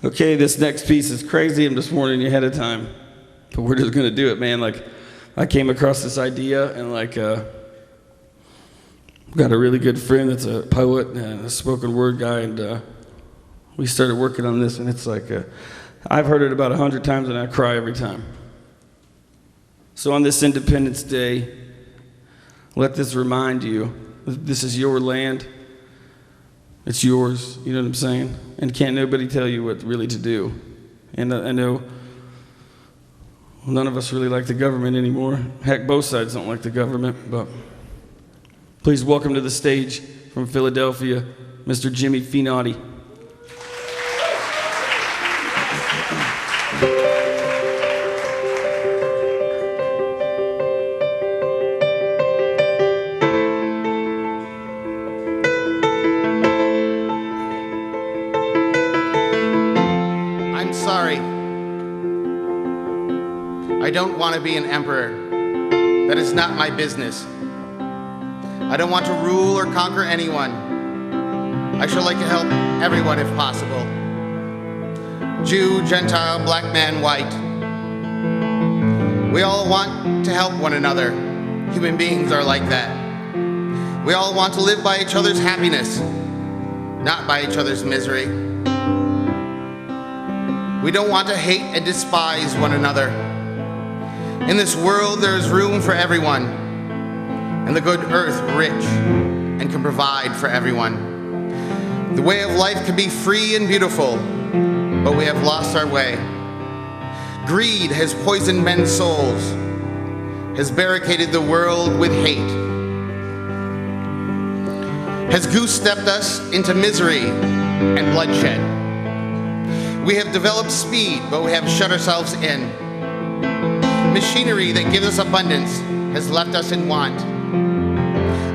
Okay, this next piece is crazy. I'm just warning you ahead of time. But we're just going to do it, man. Like, I came across this idea, and like, got a really good friend that's a poet and a spoken word guy, and we started working on this, and it's like, I've heard it about 100 times, and I cry every time. So on this Independence Day, let this remind you, this is your land. It's yours, you know what I'm saying? And can't nobody tell you what really to do. And I know none of us really like the government anymore. Heck, both sides don't like the government, but please welcome to the stage from Philadelphia, Mr. Jimmy Feenaughty. I don't want to be an emperor. That is not my business. I don't want to rule or conquer anyone. I should like to help everyone if possible. Jew, Gentile, black man, white. We all want to help one another. Human beings are like that. We all want to live by each other's happiness, not by each other's misery. We don't want to hate and despise one another. In this world, there is room for everyone, and the good earth rich and can provide for everyone. The way of life can be free and beautiful, but we have lost our way. Greed has poisoned men's souls, has barricaded the world with hate, has goose-stepped us into misery and bloodshed. We have developed speed, but we have shut ourselves in. Machinery that gives us abundance has left us in want.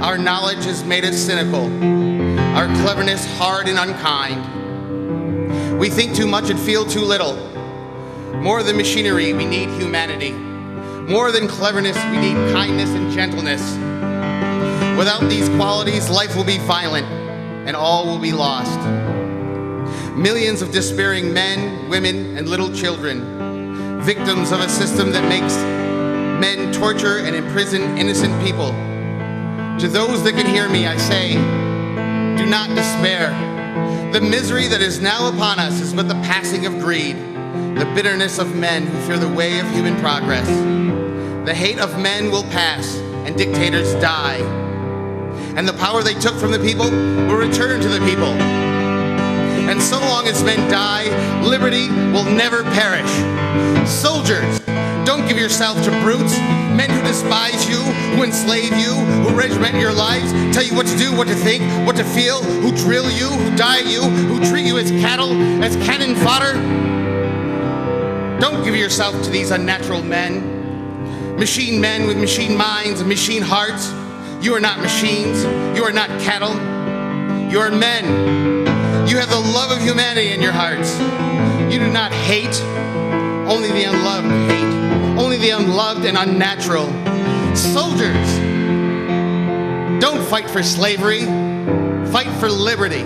Our knowledge has made us cynical, our cleverness hard and unkind. We think too much and feel too little. More than machinery, we need humanity. More than cleverness, we need kindness and gentleness. Without these qualities, life will be violent and all will be lost. Millions of despairing men, women, and little children, victims of a system that makes men torture and imprison innocent people. To those that can hear me, I say, do not despair. The misery that is now upon us is but the passing of greed, the bitterness of men who fear the way of human progress. The hate of men will pass, and dictators die. And the power they took from the people will return to the people. And so long as men die, liberty will never perish. Soldiers, don't give yourself to brutes, men who despise you, who enslave you, who regiment your lives, tell you what to do, what to think, what to feel, who drill you, who diet you, who treat you as cattle, as cannon fodder. Don't give yourself to these unnatural men with machine minds and machine hearts. You are not machines, you are not cattle, you are men. You have the love of humanity in your hearts. You do not hate. Only the unloved hate. Only the unloved and unnatural. Soldiers, don't fight for slavery. Fight for liberty.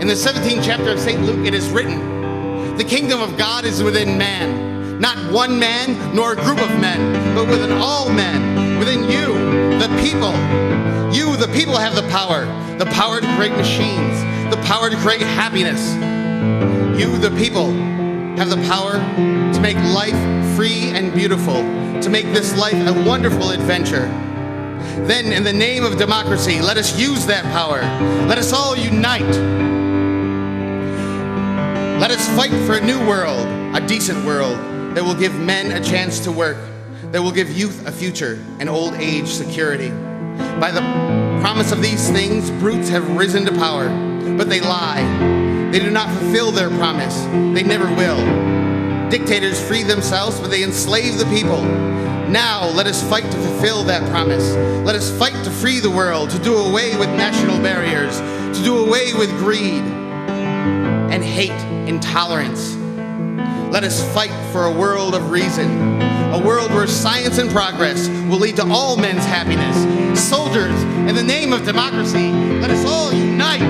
In the 17th chapter of St. Luke, it is written, the kingdom of God is within man. Not one man, nor a group of men, but within all men. Within you, the people. You, the people, have the power to create machines, the power to create happiness. You, the people, have the power to make life free and beautiful, to make this life a wonderful adventure. Then, in the name of democracy, let us use that power. Let us all unite. Let us fight for a new world, a decent world that will give men a chance to work, that will give youth a future and old age security. By the promise of these things, brutes have risen to power, but they lie. They do not fulfill their promise. They never will. Dictators free themselves, but they enslave the people. Now, let us fight to fulfill that promise. Let us fight to free the world, to do away with national barriers, to do away with greed and hate, intolerance. Let us fight for a world of reason, a world where science and progress will lead to all men's happiness. Soldiers, in the name of democracy, let us all unite.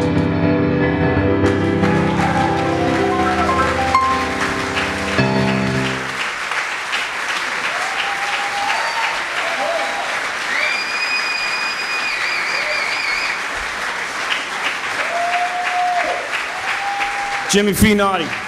Jimmy Feenaughty.